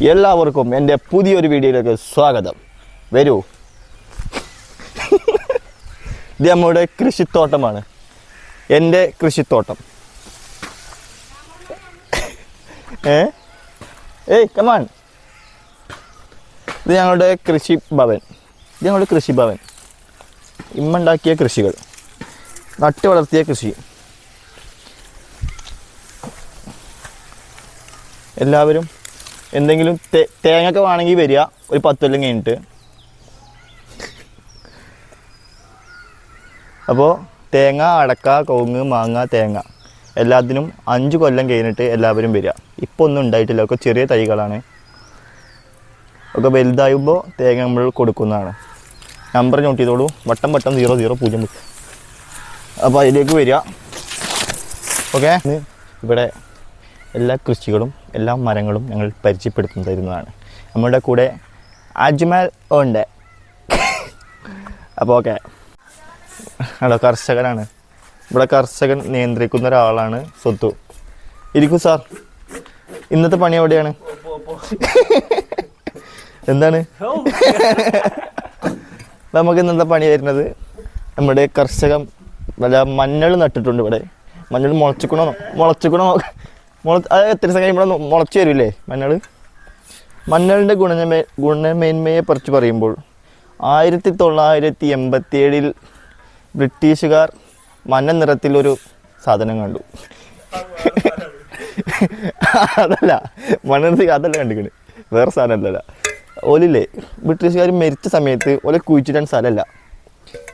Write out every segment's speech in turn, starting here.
എല്ലാവർക്കും എൻ്റെ പുതിയൊരു വീഡിയോയിലേക്ക് സ്വാഗതം. വരൂ. ഇത് നമ്മുടെ കൃഷിത്തോട്ടമാണ്, എൻ്റെ കൃഷിത്തോട്ടം. ഏയ് കമാൺ. ഇത് ഞങ്ങളുടെ കൃഷിഭവൻ. ഇമ്മ ഉണ്ടാക്കിയ കൃഷികൾ, നട്ടു വളർത്തിയ കൃഷി. എല്ലാവരും എന്തെങ്കിലും തേങ്ങയൊക്കെ വേണമെങ്കിൽ വരിക, ഒരു 10 കൊല്ലം കഴിഞ്ഞിട്ട്. അപ്പോൾ തേങ്ങ, അടക്ക, കവുങ്ങ്, മാങ്ങ, തേങ്ങ എല്ലാത്തിനും 5 കൊല്ലം കഴിഞ്ഞിട്ട് എല്ലാവരും വരിക. ഇപ്പോൾ ഒന്നും ഉണ്ടായിട്ടില്ല, ഒക്കെ ചെറിയ തൈകളാണ്. ഒക്കെ വലുതായുമ്പോൾ തേങ്ങ നമ്മൾ കൊടുക്കുന്നതാണ്. നമ്പർ നോട്ട് ചെയ്തോളൂ, വട്ടം 00 അപ്പോൾ അതിലേക്ക് വരിക. ഓക്കെ. ഇവിടെ എല്ലാ കൃഷികളും എല്ലാ മരങ്ങളും ഞങ്ങൾ പരിചയപ്പെടുത്തി തരുന്നതാണ്. നമ്മളുടെ കൂടെ അജ്മൽ ഉണ്ട്. അപ്പോൾ ഓക്കെ. അവിടെ കർഷകനാണ്, ഇവിടെ കർഷകൻ നിയന്ത്രിക്കുന്ന ഒരാളാണ് സ്വത്തു. ഇരിക്കൂ സാർ. ഇന്നത്തെ പണി എവിടെയാണ്? എന്താണ് നമുക്ക് ഇന്നത്തെ പണി വരുന്നത്? നമ്മുടെ കർഷകൻ വല്ല മഞ്ഞൾ നട്ടിട്ടുണ്ട്. ഇവിടെ മഞ്ഞൾ മുളച്ചിക്കണോ അത് എത്ര സമയം കഴിയുമ്പോൾ മുളച്ച് വരില്ലേ മഞ്ഞളിൻ്റെ ഗുണമേന്മയെ കുറിച്ച് പറയുമ്പോൾ 1987 ബ്രിട്ടീഷുകാർ മഞ്ഞ നിറത്തിലൊരു സാധനം കണ്ടു. അതല്ല മണ്ണെടുത്ത്, അതല്ല കണ്ടിക്കണ്, വേറെ സാധനമല്ല. ഓലില്ലേ, ബ്രിട്ടീഷുകാർ മരിച്ച സമയത്ത് ഓലെ കുഴിച്ചിടാൻ സ്ഥലമല്ല.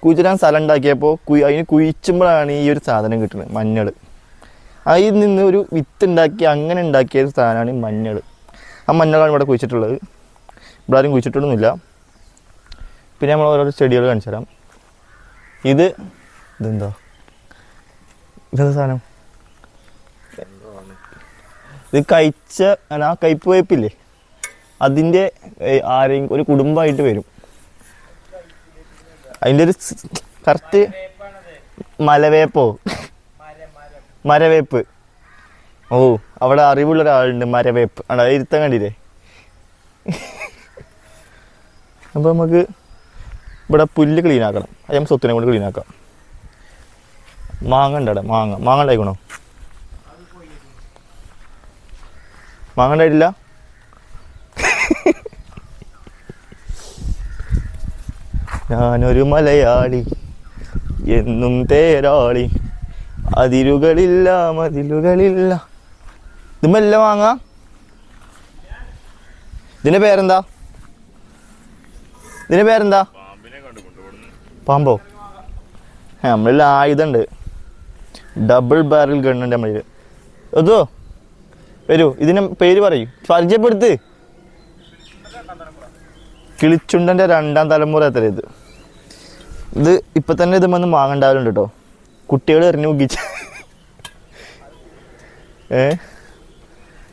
കുഴിച്ചിടാൻ സ്ഥലം ഉണ്ടാക്കിയപ്പോൾ അതിന് കുഴിച്ചുമ്പോഴാണ് ഈ ഒരു സാധനം കിട്ടുന്നത്, മഞ്ഞൾ. അതിൽ നിന്ന് ഒരു വിത്ത് ഉണ്ടാക്കി അങ്ങനെ ഉണ്ടാക്കിയ ഒരു സാധനമാണ് മഞ്ഞൾ. ആ മഞ്ഞളാണ് ഇവിടെ കുഴിച്ചിട്ടുള്ളത്. ഇവിടെ ആരും കുഴിച്ചിട്ടൊന്നുമില്ല. പിന്നെ നമ്മൾ ഓരോ ചെടികൾ കാണിച്ചു തരാം. ഇതെന്താ സാധനം? ഇത് ആ കയ്പ് വേപ്പില്ലേ, അതിൻ്റെ ആരെയും ഒരു കുടുംബമായിട്ട് വരും. അതിൻ്റെ ഒരു കറക്റ്റ് മരവേപ്പ്. ഓ, അവിടെ അറിവുള്ള ഒരാളുണ്ട്, മരവേപ്പ്. അവിടെ ഇരുത്താൻ കണ്ടില്ലേ? അപ്പോൾ നമുക്ക് ഇവിടെ പുല്ല് ക്ലീൻ ആക്കണം. അത് നമ്മൾ സ്വത്തിനെ കൊണ്ട് ക്ലീൻ ആക്കാം. മാങ്ങ ഉണ്ട് അവിടെ. മാങ്ങ ഉണ്ടായിക്കണോ? മാങ്ങ ഉണ്ടായിട്ടില്ല. ഞാനൊരു മലയാളി, എന്നും തേരാളി, അതിരുകളില്ല മതിലുകളില്ല. ഇത് മെല്ലെ വാങ്ങ. ഇതിന്റെ പേരെന്താ? പാമ്പോ? നമ്മളിൽ ആയുധമുണ്ട്, ഡബിൾ ബാരൽ ഗണ്ണുണ്ട് നമ്മളിൽ. അതോ വരൂ, ഇതിന് പേര് പറയൂ, പരിചയപ്പെടുത്ത്. കിളിച്ചുണ്ടൻ്റെ 2ാം തലമുറ എത്ര ഇത് ഇപ്പം തന്നെ ഇത് വന്ന് മാങ്ങണ്ടാവലുണ്ട് കേട്ടോ. കുട്ടികൾ എറിഞ്ഞു മുക്കിച്ച്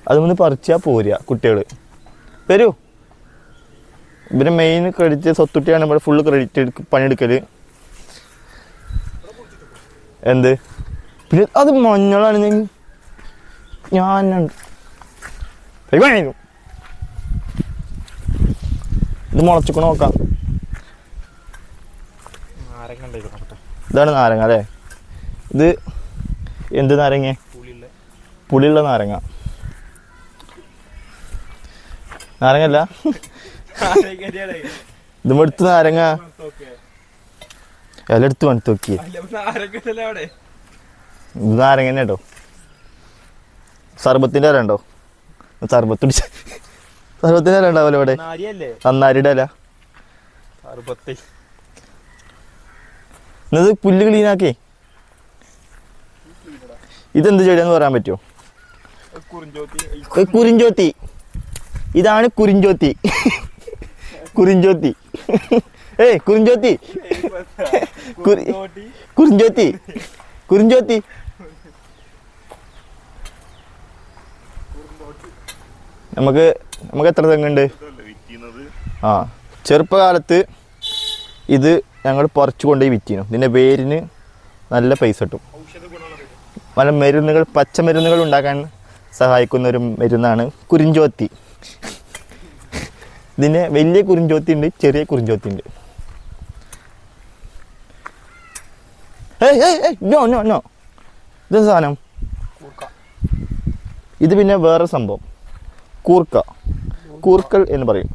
അതൊന്ന് പറിച്ചാൽ പോരുക കുട്ടികൾ. വരൂ. ഇവര് മെയിൻ ക്രെഡിറ്റ് സ്വത്തുട്ടിയാണ്. ഇവിടെ ഫുള്ള് ക്രെഡിറ്റ് പണിയെടുക്കൽ. എന്ത് പിന്നെ അത് മഞ്ഞളാണ്. ഇത് മുളച്ചിക്കണ നോക്കാം. ഇതാണ് നാരങ്ങ അല്ലേ? ഇത് എന്ത് നാരങ്ങ? പുളിയുള്ള നാരങ്ങ. നാരങ്ങല്ല, ഇത് എടുത്ത് നാരങ്ങ ഇലെടുത്ത് മണത്ത് നോക്കി. ഇത് നാരങ്ങ തന്നെ കേട്ടോ. സർബത്തിൻ്റെ ഇല ഉണ്ടോ? സർബത്തിൻ്റെ ഇല ഉണ്ടാവല്ലോ ഇവിടെ. നന്നാരിയുടെ ഇല. എന്നത് പുല്ല് ക്ലീനാക്കി. ഇതെന്ത് ചെടിയാന്ന് പറയാൻ പറ്റുമോ? കുരിഞ്ചോത്തി. ഇതാണ് കുരിഞ്ചോത്തി. കുരിഞ്ചോത്തി. നമുക്ക് എത്ര തെങ്ങുണ്ട്? ചെറുപ്പകാലത്ത് ഇത് ഞങ്ങൾ പറിച്ചു കൊണ്ടുപോയി വിറ്റിനു. ഇതിൻ്റെ വേരിന് നല്ല പൈസ കിട്ടും. പല മരുന്നുകൾ, പച്ചമരുന്നുകൾ ഉണ്ടാക്കാൻ സഹായിക്കുന്ന ഒരു മരുന്നാണ് കുരിഞ്ചോത്തി. ഇതിന് വലിയ കുറിഞ്ചോത്തി ഉണ്ട്, ചെറിയ കുറിഞ്ചോത്തി ഉണ്ട്. നോ നോ നോ, ഇത് സാധനം. ഇത് പിന്നെ വേറെ സംഭവം, കൂർക്ക, കൂർക്കൽ എന്ന് പറയും.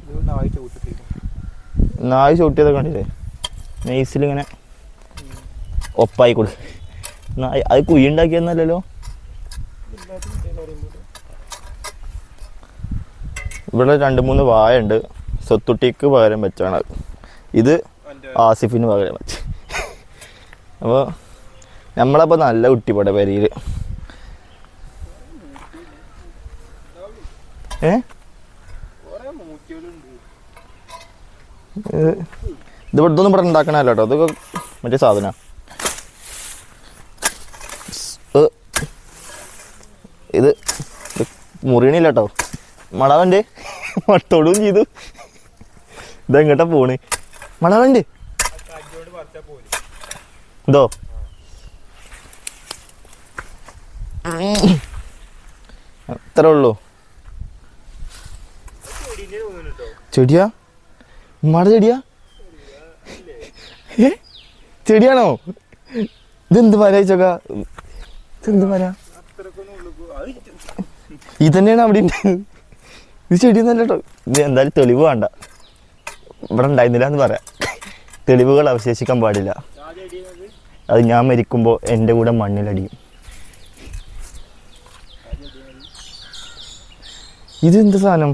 നായ് ചവിട്ടിയതൊക്കെ കണ്ടില്ലേ, നൈസിലിങ്ങനെ ഒപ്പായി കൊടു. അത് കുയ്യുണ്ടാക്കിയെന്നല്ലോ. ഇവിടെ 2-3 വായ ഉണ്ട്. സ്വത്തുട്ടിക്ക് പകരം വെച്ചാണ് അത്. ഇത് ആസിഫിന് പകരം വെച്ച്. അപ്പോൾ നമ്മളപ്പോൾ നല്ല കുട്ടിപ്പോടെ പെരയിൽ. ഇത് ഇവിടുത്തൊന്നും ഇവിടെ ഉണ്ടാക്കണല്ലോ കേട്ടോ, അതൊക്കെ മറ്റേ സാധന. ഇത് മുറിയണില്ല കേട്ടോ. മടാവൻ്റെ മട്ടോടും ചെയ്തു. ഇതെങ്ങോട്ടാ പോണ്? മടാവൻ്റെ ഇതോ അത്രേ ഉള്ളൂ. ചെടിയാ? മട ചെടിയാ? ചെടിയാണോ? ഇതെന്ത് മര ചോക്ക? ഇതെന്ത് മര? ഇത് തന്നെയാണ് അവിടെ ഉണ്ടായത്. ഇത് ചെടിയൊന്നല്ല കേട്ടോ. ഇത് എന്തായാലും തെളിവ് വേണ്ട, ഇവിടെ ഉണ്ടായിരുന്നില്ല എന്ന് പറയാം. തെളിവുകൾ അവശേഷിക്കാൻ പാടില്ല. അത് ഞാൻ മരിക്കുമ്പോൾ എൻ്റെ കൂടെ മണ്ണിലടിയും. ഇതെന്ത് സാധനം?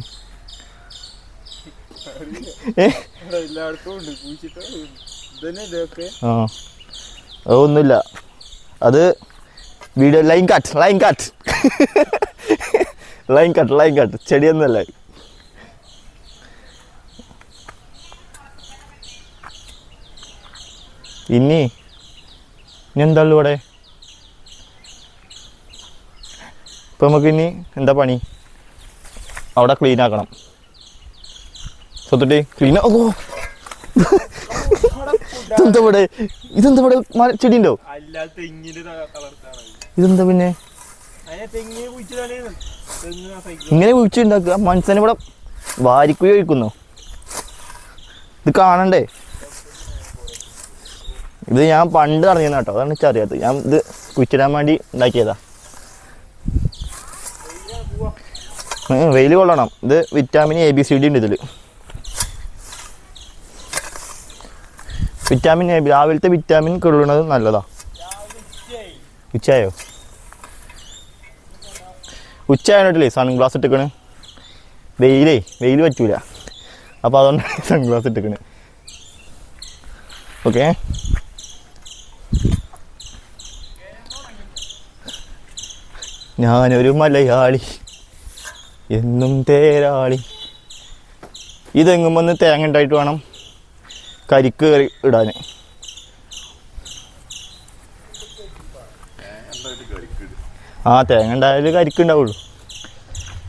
ആ ഒന്നുമില്ല, അത് വീഡിയോ ലൈൻ കട്ട് ചെടിയൊന്നുമല്ല. ഇനി എന്താണല്ലോ ഇവിടെ? ഇപ്പം നമുക്കിനി എന്താ പണി? അവിടെ ക്ലീൻ ആക്കണം. സ്വത്തുട്ടി ക്ലീൻ. ഓ ഇതെന്താ ഇവിടെ? ഇതെന്താ ഇവിടെ ചെടി ഉണ്ടോ? ഇതെന്താ പിന്നെ ഇങ്ങനെ കുഴിച്ചുണ്ടാക്കുക? മനുഷ്യനെ ഇവിടെ വാരിക്കുഴി ഒഴിക്കുന്നു. ഇത് കാണണ്ടേ? ഇത് ഞാൻ പണ്ട് അറിഞ്ഞു കേട്ടോ, അതാണ് എനിക്ക് അറിയാത്തത്. ഞാൻ ഇത് കുഴിച്ചിടാൻ വേണ്ടി ഉണ്ടാക്കിയതാ. വെയിൽ കൊള്ളണം. ഇത് വിറ്റാമിൻ ABCD ഉണ്ട് ഇതിൽ. വിറ്റാമിൻ A, രാവിലത്തെ വിറ്റാമിൻ കൊള്ളുന്നത് നല്ലതാ. ഉച്ചയായോ? ഉച്ചയായിട്ടില്ലേ സൺഗ്ലാസ് ഇട്ടിക്കണ്. വെയിൽ പറ്റൂല, അപ്പോൾ അതുകൊണ്ടാണ് സൺഗ്ലാസ് ഇട്ടിക്കണ്. ഓക്കെ, ഞാനൊരു മലയാളി എന്നും തേരാളി. ഇതെങ്ങുമ്പോൾ തേങ്ങ ഉണ്ടായിട്ട് വേണം കരിക്ക് ഇടാൻ. ആ തേങ്ങ ഉണ്ടായാലും കരിക്കുണ്ടാവുള്ളൂ.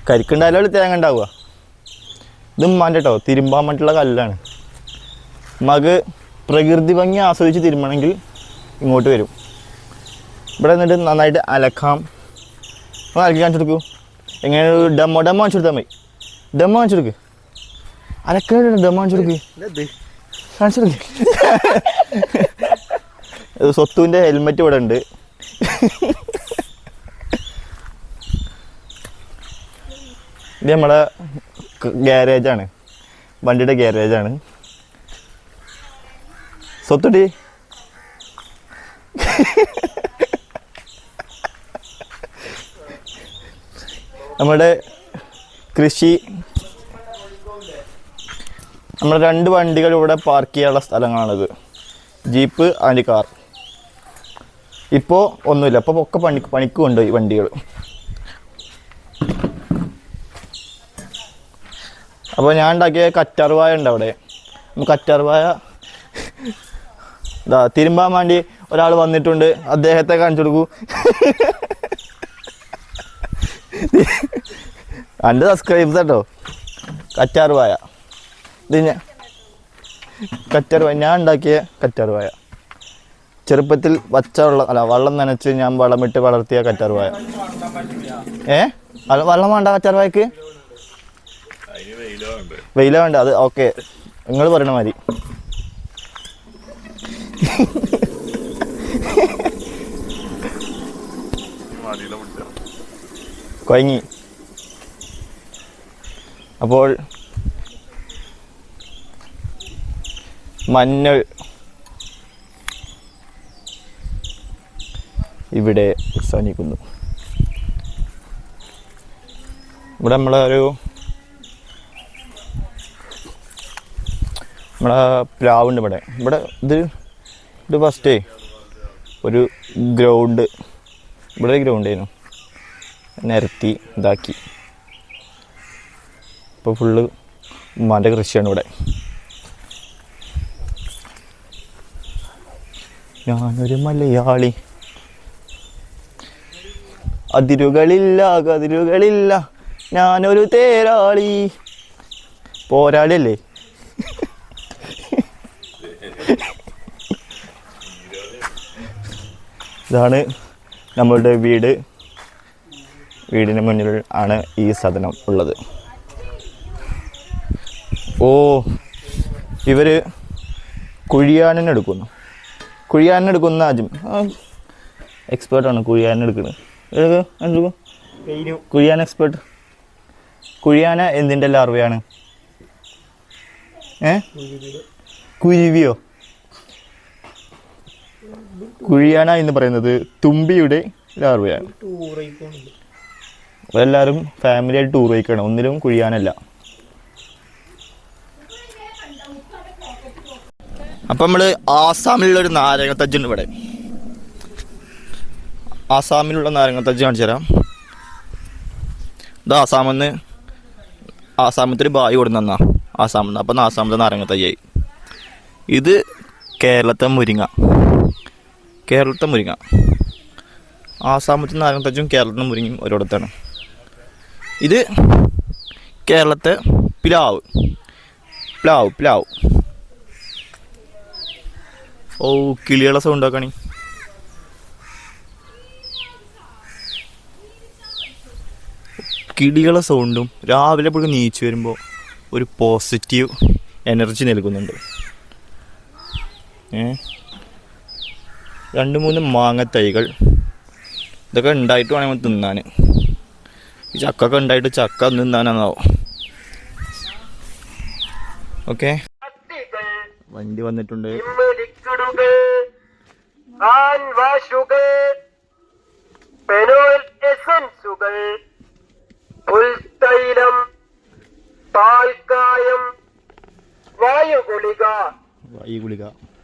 കരിക്കുണ്ടായാലും തേങ്ങ ഉണ്ടാവുക. ഇത് ഉമ്മാൻ്റെ കേട്ടോ, തിരുമ്പാൻ വേണ്ടിയിട്ടുള്ള കല്ലാണ്. മക് പ്രകൃതി ഭംഗി ആസ്വദിച്ച് തിരുമ്പണമെങ്കിൽ ഇങ്ങോട്ട് വരും. ഇവിടെ നിന്നിട്ട് നന്നായിട്ട് അലക്കാം. അലക്കി കാണിച്ചു കൊടുക്കൂ. എങ്ങനെ ഡമ്മോ കാണിച്ചു കൊടുത്താൽ മതി. ഡമ്മോ കാണിച്ചു കൊടുക്ക്. അലക്കണ്ട ഡമ്മോ കാണിച്ചു കൊടുക്ക്. കാണിച്ചു കൊടുക്ക്. സ്വത്തുവിൻ്റെ ഹെൽമെറ്റ് ഇവിടെ ഉണ്ട്. ഇത് നമ്മുടെ ഗ്യാരേജാണ്, വണ്ടിയുടെ ഗ്യാരേജാണ്. സ്വത്തുട്ടി നമ്മുടെ കൃഷി, നമ്മുടെ 2 വണ്ടികൾ ഇവിടെ പാർക്ക് ചെയ്യാനുള്ള സ്ഥലങ്ങളാണിത്. Jeep and car. ഇപ്പോൾ ഒന്നുമില്ല, അപ്പോൾ ഒക്കെ പണിക്ക് കൊണ്ടുപോയി വണ്ടികൾ. അപ്പോൾ ഞാൻ ഉണ്ടാക്കിയ കറ്റാർവായ ഉണ്ട് അവിടെ. കറ്റാർവായ ഇതാ തിരുമ്പാൻ വേണ്ടി ഒരാൾ വന്നിട്ടുണ്ട്. അദ്ദേഹത്തെ കാണിച്ചു കൊടുക്കൂ. എൻ്റെ സബ്സ്ക്രൈബ് കേട്ടോ. കറ്റാർവായ ഇത് കറ്റാർവായ ഞാൻ ഉണ്ടാക്കിയ കറ്റാർവായ. ചെറുപ്പത്തിൽ വെള്ളം നനച്ച് ഞാൻ വളമിട്ട് വളർത്തിയ കറ്റാർവായ. വെള്ളം വേണ്ട കറ്റാർവായക്ക്? വെയില വേണ്ട അത് ഓക്കെ, നിങ്ങൾ പറയണ മാതിരി. കൊയങ്ങി. അപ്പോൾ മഞ്ഞൾ ഇവിടെ അവസാനിക്കുന്നു. ഇവിടെ നമ്മളെ പ്ലാവുണ്ട് ഇവിടെ. ഇത് ഫസ്റ്റേ ഒരു ഗ്രൗണ്ട്, ഇവിടെ ഒരു ഗ്രൗണ്ട് ആയിരുന്നു, നിരത്തി ഇതാക്കി. ഇപ്പോൾ ഫുള്ള് ഉമ്മാൻ്റെ കൃഷിയാണ് ഇവിടെ. ഞാനൊരു മലയാളി, അതിരുകളില്ല കതിരുകളില്ല, ഞാനൊരു തേരാളി. പോരാളിയല്ലേ? ഇതാണ് നമ്മളുടെ വീടിന് മുന്നിൽ ആണ് ഈ സദനം ഉള്ളത്. ഓ, ഇവര് കുഴിയാനെടുക്കുന്നു. ആദ്യം എക്സ്പേർട്ടാണ് കുഴിയാനെടുക്കുന്നത്. കുഴിയാന എക്സ്പേർട്ട്. കുഴിയാന എന്തിൻ്റെ ലാർവയാണ്? കുരുവിയോ? കുഴിയാന എന്ന് പറയുന്നത് തുമ്പിയുടെ ലാർവയാണ്. എല്ലാവരും ഫാമിലിയായിട്ട് ടൂർ പോയിക്കണം, ഒന്നിലും കുഴിയാനല്ല. അപ്പം നമ്മൾ ആസാമിലുള്ളൊരു നാരങ്ങത്തജ്ജുണ്ട് ഇവിടെ. ആസാമിലുള്ള നാരങ്ങത്തജ്ജ് കാണിച്ചു തരാം. ഇത് ആസാമത്തിൽ ഒരു ബായി കൊടുന്ന് തന്നാ ആസാമിൽ. അപ്പം ആസാമിലെ നാരങ്ങത്തജ്ജായി. ഇത് കേരളത്തെ മുരിങ്ങ. ആസാമത്തെ നാരങ്ങത്തജ്ജും കേരളത്തിലെ മുരിങ്ങയും ഒരിടത്താണ്. ഇത് കേരളത്തെ പ്ലാവ്. ഓ, കിളികളെ സൗണ്ട് ആക്കണി. കിളികളെ സൗണ്ടും രാവിലെ എപ്പോഴും നീച്ചു വരുമ്പോൾ ഒരു പോസിറ്റീവ് എനർജി നൽകുന്നുണ്ട്. 2-3 മാങ്ങത്തൈകൾ ഇതൊക്കെ ഉണ്ടായിട്ട് വേണമെങ്കിൽ തിന്നാൻ. ഈ ചക്കൊക്കെ ഉണ്ടായിട്ട് ചക്ക തിന്നാനാണോ? ഓക്കെ, വണ്ടി വന്നിട്ടുണ്ട്. പുൽത്തൈലം, പാൽക്കായം, വായുഗുളിക,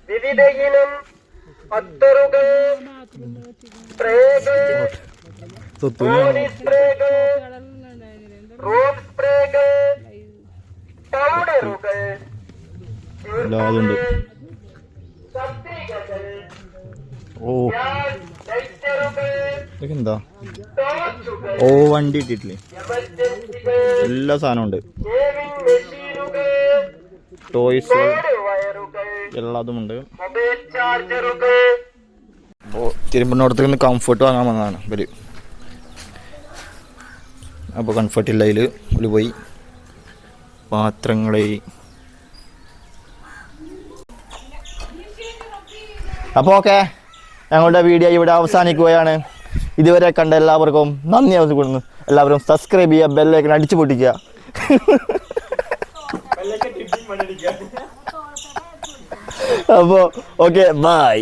വിവിധയിനം അത്തറുകൾ, സ്പ്രേകൾ, ബോഡി സ്പ്രേകൾ, റൂം സ്പ്രേകൾ, പൗഡറുകൾ, കത്തികൾ, എന്താ വണ്ടി ഇട്ടിട്ടില്ലേ? എല്ലാ സാധനവും ഉണ്ട്. ടോയ്സ് എല്ലാതും ഉണ്ട്. അപ്പോൾ തിരുമ്പുന്നോടത്ത് നിന്ന് കംഫർട്ട് വാങ്ങാൻ വന്നതാണ് ഇവര്. അപ്പോൾ കംഫർട്ട് ഇല്ല, അതിൽ പോയി പാത്രങ്ങളെ. അപ്പോൾ ഓക്കെ, ഞങ്ങളുടെ വീഡിയോ ഇവിടെ അവസാനിക്കുകയാണ്. ഇതുവരെ കണ്ട എല്ലാവർക്കും നന്ദി ആവശ്യപ്പെടുന്നു. എല്ലാവരും സബ്സ്ക്രൈബ് ചെയ്യുക, ബെല്ലൈക്കൺ അടിച്ചു പൊട്ടിക്കുക. അപ്പോൾ ഓക്കെ, ബൈ.